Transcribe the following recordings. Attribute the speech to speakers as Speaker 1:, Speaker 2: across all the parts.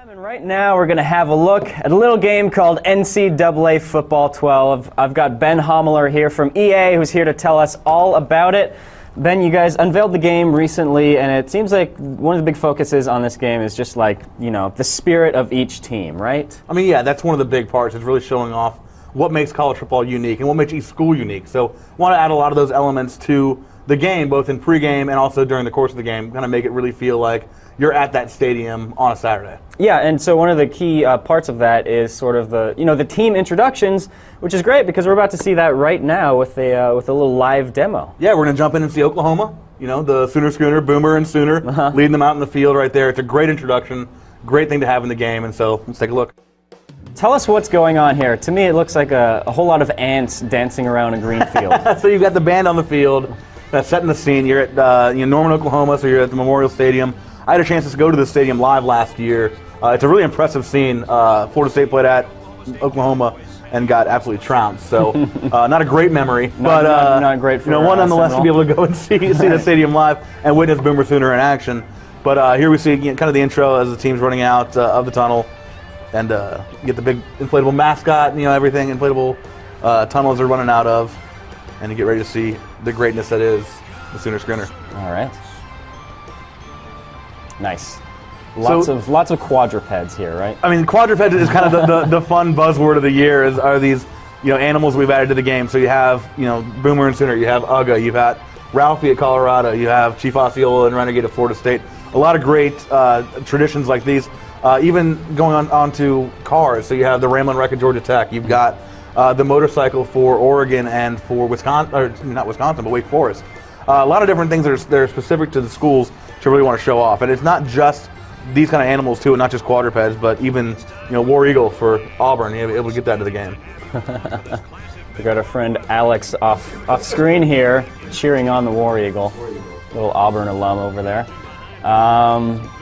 Speaker 1: And right now we're going to have a look at a little game called NCAA Football 12. I've got Ben Haumiller here from EA who's here to tell us all about it. Ben, you guys unveiled the game recently, and it seems like one of the big focuses on this game is just like, you know, the spirit of each team, right?
Speaker 2: I mean, yeah, that's one of the big parts. It's really showing off what makes college football unique and what makes each school unique. So want to add a lot of those elements to the game, both in pregame and also during the course of the game, kind of make it really feel like you're at that stadium on a Saturday.
Speaker 1: Yeah, and so one of the key parts of that is sort of the, you know, the team introductions, which is great because we're about to see that right now with a little live demo.
Speaker 2: Yeah, we're going to jump in and see Oklahoma. You know, the Sooner Schooner, Boomer and Sooner, leading them out in the field right there. It's a great introduction, great thing to have in the game, and so let's take a look.
Speaker 1: Tell us what's going on here. To me, it looks like a whole lot of ants dancing around a green field.
Speaker 2: So you've got the band on the field, setting the scene. You're at Norman, Oklahoma, so you're at the Memorial Stadium. I had a chance to go to the stadium live last year. It's a really impressive scene. Florida State played at Oklahoma and got absolutely trounced. So not a great memory, but
Speaker 1: not great for
Speaker 2: one nonetheless to be able to go and see the stadium live and witness Boomer Sooner in action. But here we see kind of the intro as the team's running out of the tunnel, and you get the big inflatable mascot, everything inflatable tunnels are running out of, and you get ready to see the greatness that is the Sooner Schooner.
Speaker 1: All right. Nice. Lots of quadrupeds here, right? I
Speaker 2: mean, quadrupeds is kind of the fun buzzword of the year. Are these animals we've added to the game? So you have Boomer and Sooner, you have Uga, you've got Ralphie at Colorado, you have Chief Osceola and Renegade at Florida State. A lot of great traditions like these. Even going on to cars, so you have the Ramblin' Wreck at Georgia Tech. You've got the motorcycle for Oregon and for Wisconsin, or not Wisconsin, but Wake Forest. A lot of different things that are specific to the schools to really want to show off, and it's not just these kind of animals too, and not just quadrupeds, but even War Eagle for Auburn. You're able to get that to the game.
Speaker 1: We got our friend Alex off screen here, cheering on the War Eagle, little Auburn alum over there.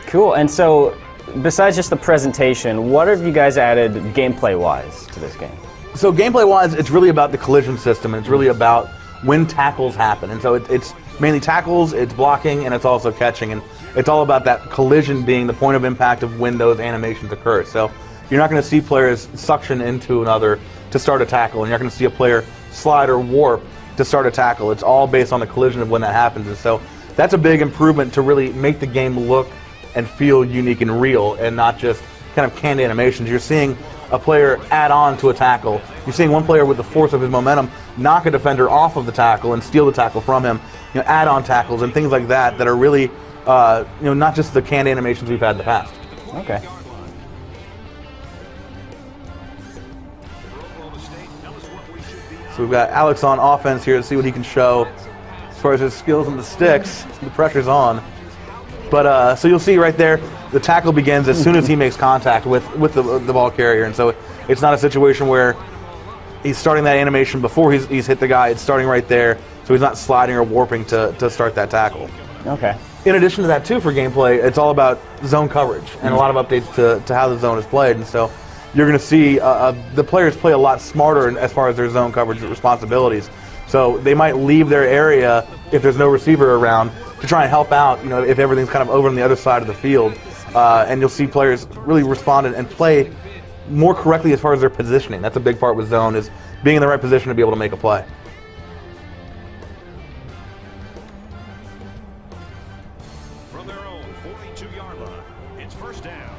Speaker 1: Cool. And so, besides just the presentation, what have you guys added gameplay-wise to this game?
Speaker 2: So gameplay-wise, it's really about the collision system, and it's really about when tackles happen, and so it's mainly tackles, it's blocking, and it's also catching, and it's all about that collision being the point of impact of when those animations occur. So you're not going to see players suction into another to start a tackle, and you're not going to see a player slide or warp to start a tackle. It's all based on the collision of when that happens, and so that's a big improvement to really make the game look and feel unique and real, and not just kind of canned animations. You're seeing a player add on to a tackle. You're seeing one player with the force of his momentum knock a defender off of the tackle and steal the tackle from him. Add-on tackles and things like that are really, not just the canned animations we've had in the past.
Speaker 1: Okay.
Speaker 2: So we've got Alex on offense here to see what he can show as far as his skills on the sticks. The pressure's on. But so you'll see right there, the tackle begins as soon as he makes contact with the ball carrier, and so it's not a situation where he's starting that animation before he's hit the guy. It's starting right there, so he's not sliding or warping to start that tackle.
Speaker 1: Okay.
Speaker 2: In addition to that, too, for gameplay, it's all about zone coverage and a lot of updates to how the zone is played, and so you're going to see the players play a lot smarter as far as their zone coverage responsibilities. So they might leave their area if there's no receiver around to try and help out, if everything's kind of over on the other side of the field. And you'll see players really respond and play more correctly as far as their positioning. That's a big part with zone, is being in the right position to be able to make a play.
Speaker 3: From their own 42-yard line, it's first down.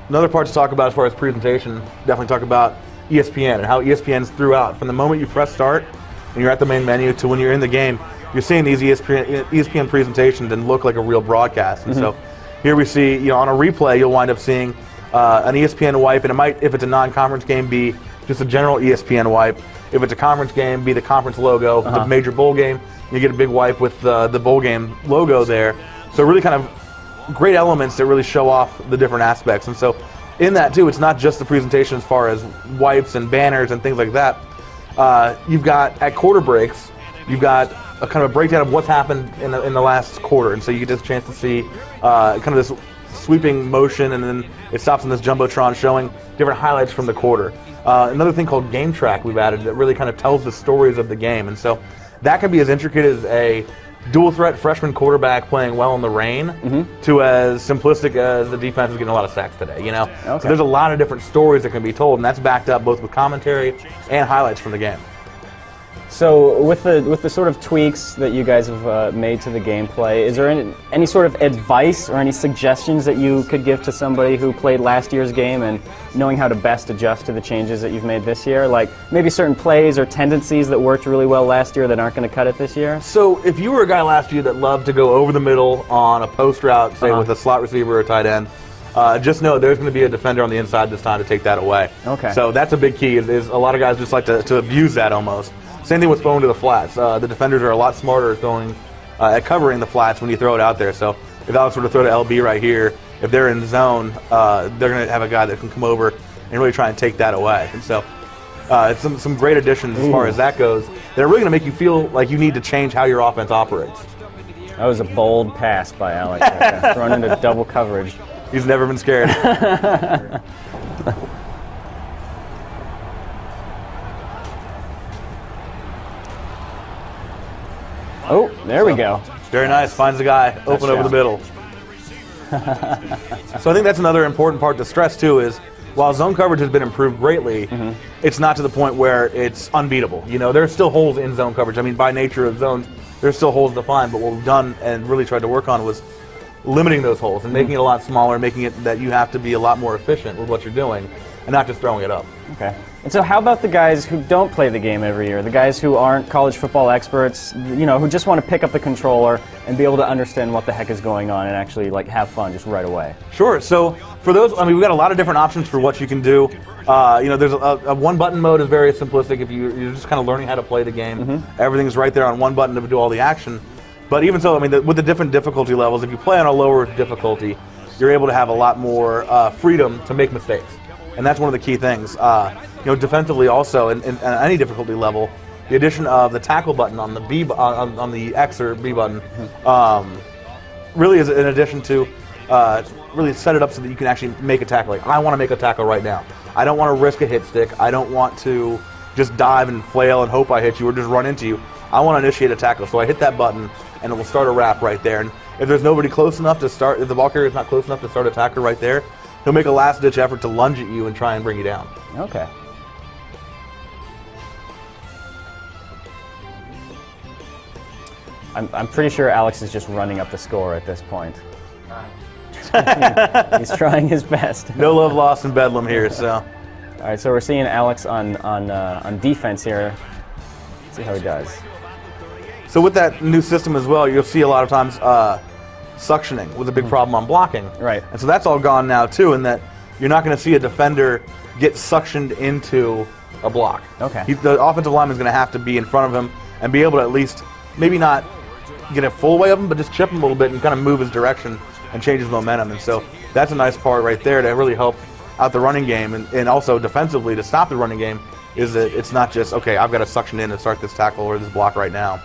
Speaker 2: Another part to talk about as far as presentation, definitely talk about ESPN and how ESPN's throughout. From the moment you press start and you're at the main menu to when you're in the game, you're seeing these ESPN presentations and look like a real broadcast. And so here we see, on a replay, you'll wind up seeing an ESPN wipe, and it might, if it's a non-conference game, be just a general ESPN wipe. If it's a conference game, be the conference logo. If it's a major bowl game, you get a big wipe with the bowl game logo there. So really kind of great elements that really show off the different aspects. And so in that, too, it's not just the presentation as far as wipes and banners and things like that. You've got, at quarter breaks, you've got a kind of a breakdown of what's happened in the last quarter, and so you get this chance to see kind of this sweeping motion, and then it stops on this jumbotron showing different highlights from the quarter. Another thing called Game Track we've added that really kind of tells the stories of the game, and so that can be as intricate as a dual threat freshman quarterback playing well in the rain to as simplistic as the defense is getting a lot of sacks today, you know?
Speaker 1: Okay.
Speaker 2: So there's a lot of different stories that can be told, and that's backed up both with commentary and highlights from the game.
Speaker 1: So with the sort of tweaks that you guys have made to the gameplay, is there any sort of advice or any suggestions that you could give to somebody who played last year's game and knowing how to best adjust to the changes that you've made this year? Like maybe certain plays or tendencies that worked really well last year that aren't going to cut it this year?
Speaker 2: So if you were a guy last year that loved to go over the middle on a post route, say with a slot receiver or a tight end, just know there's going to be a defender on the inside this time to take that away.
Speaker 1: Okay.
Speaker 2: So that's a big key. Is a lot of guys just like to abuse that almost. Same thing with throwing to the flats. The defenders are a lot smarter at covering the flats when you throw it out there. So if Alex were to throw to LB right here, if they're in zone, they're going to have a guy that can come over and really try and take that away. And so it's some great additions as far as that goes. They're really going to make you feel like you need to change how your offense operates.
Speaker 1: That was a bold pass by Alex right there, thrown into double coverage.
Speaker 2: He's never been scared.
Speaker 1: Oh, there we go.
Speaker 2: Very nice. Finds the guy open over the middle. So I think that's another important part to stress too is while zone coverage has been improved greatly, it's not to the point where it's unbeatable. You know, there's still holes in zone coverage. I mean, by nature of zones, there's still holes to find, but what we've done and really tried to work on was limiting those holes and making it a lot smaller, making it that you have to be a lot more efficient with what you're doing and not just throwing it up.
Speaker 1: Okay. And so how about the guys who don't play the game every year, the guys who aren't college football experts, you know, who just want to pick up the controller and be able to understand what the heck is going on and actually like have fun just right away? Sure.
Speaker 2: So for those, I mean, we've got a lot of different options for what you can do. You know, there's a one-button mode is very simplistic if you're just kind of learning how to play the game. Everything's right there on one button to do all the action. But even so, I mean, with the different difficulty levels, if you play on a lower difficulty, you're able to have a lot more freedom to make mistakes. And that's one of the key things. You know, defensively also, in any difficulty level, the addition of the tackle button on the on the X or B button really is an addition to really set it up so that you can actually make a tackle. Like, I want to make a tackle right now. I don't want to risk a hit stick. I don't want to just dive and flail and hope I hit you or just run into you. I want to initiate a tackle. So I hit that button, and it will start a wrap right there. And if there's nobody close enough to start, if the ball carrier is not close enough to start a tackle right there, he'll make a last-ditch effort to lunge at you and try and bring you down.
Speaker 1: Okay. I'm pretty sure Alex is just running up the score at this point. He's trying his best.
Speaker 2: No love lost in Bedlam here, so.
Speaker 1: All right, so we're seeing Alex on defense here. Let's see how he does.
Speaker 2: So with that new system as well, you'll see a lot of times suctioning was a big problem on blocking.
Speaker 1: Right.
Speaker 2: And so that's all gone now too, in that you're not going to see a defender get suctioned into a block.
Speaker 1: Okay.
Speaker 2: The offensive lineman is going to have to be in front of him and be able to at least maybe not get a full way of him, but just chip him a little bit and kind of move his direction and change his momentum. And so that's a nice part right there to really help out the running game and also defensively to stop the running game is that it's not just, okay, I've got to suction in and start this tackle or this block right now.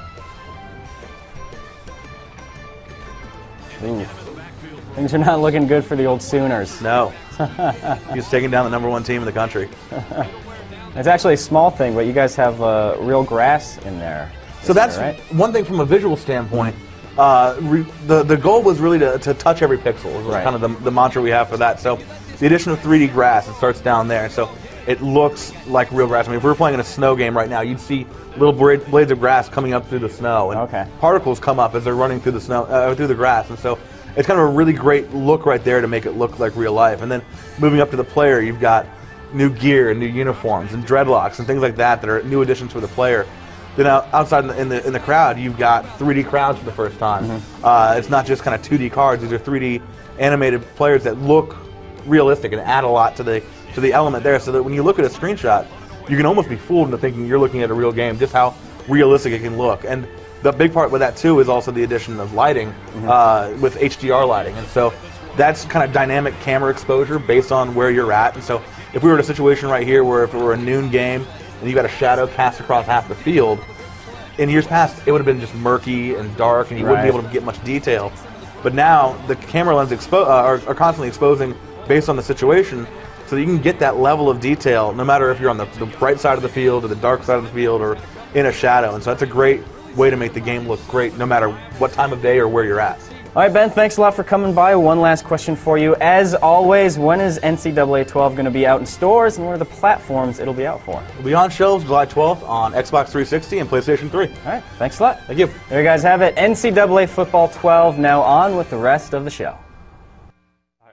Speaker 1: Things are not looking good for the old Sooners.
Speaker 2: No. He's taking down the #1 team in the country.
Speaker 1: It's actually a small thing, but you guys have real grass in there.
Speaker 2: So that's
Speaker 1: right?
Speaker 2: one thing from a visual standpoint. The goal was really to touch every pixel. It was kind of the mantra we have for that. So the addition of 3D grass, it starts down there. So it looks like real grass. I mean, if we were playing in a snow game right now, you'd see little blades of grass coming up through the snow. And particles come up as they're running through the snow, through the grass. And so it's kind of a really great look right there to make it look like real life. And then moving up to the player, you've got new gear and new uniforms and dreadlocks and things like that that are new additions for the player. Then outside in the crowd, you've got 3D crowds for the first time. It's not just kind of 2D cards. These are 3D animated players that look realistic and add a lot to the element there. So that when you look at a screenshot, you can almost be fooled into thinking you're looking at a real game, just how realistic it can look. And the big part with that too is also the addition of lighting with HDR lighting. And so that's kind of dynamic camera exposure based on where you're at. And so if we were in a situation right here where if it were a noon game and you got a shadow cast across half the field, in years past it would have been just murky and dark and you wouldn't be able to get much detail. But now the camera lenses are constantly exposing based on the situation, so that you can get that level of detail no matter if you're on the bright side of the field or the dark side of the field or in a shadow. And so that's a great way to make the game look great no matter what time of day or where you're at.
Speaker 1: All right, Ben, thanks a lot for coming by. One last question for you. As always, when is NCAA 12 going to be out in stores, and what are the platforms it'll be out for?
Speaker 2: It'll be on shelves July 12th on Xbox 360 and PlayStation 3.
Speaker 1: All right, thanks a lot.
Speaker 2: Thank you.
Speaker 1: There you guys have it. NCAA Football 12, now on with the rest of the show.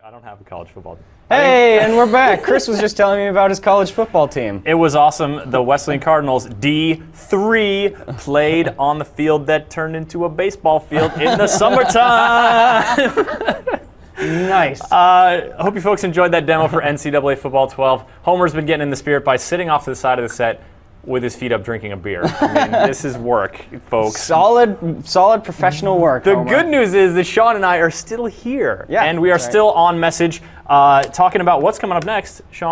Speaker 4: I don't have a college football team.
Speaker 1: Hey, and we're back. Chris was just telling me about his college football team.
Speaker 4: It was awesome. The Wesleyan Cardinals D3 played on the field that turned into a baseball field in the summertime.
Speaker 1: Nice.
Speaker 4: I hope you folks enjoyed that demo for NCAA Football 12. Homer's been getting in the spirit by sitting off to the side of the set with his feet up drinking a beer. I mean, this is work, folks.
Speaker 1: Solid professional work.
Speaker 4: The
Speaker 1: Homer.
Speaker 4: good news is that Sean and I are still here.
Speaker 1: Yeah,
Speaker 4: and we are
Speaker 1: that's right.
Speaker 4: still on message talking about what's coming up next. Sean?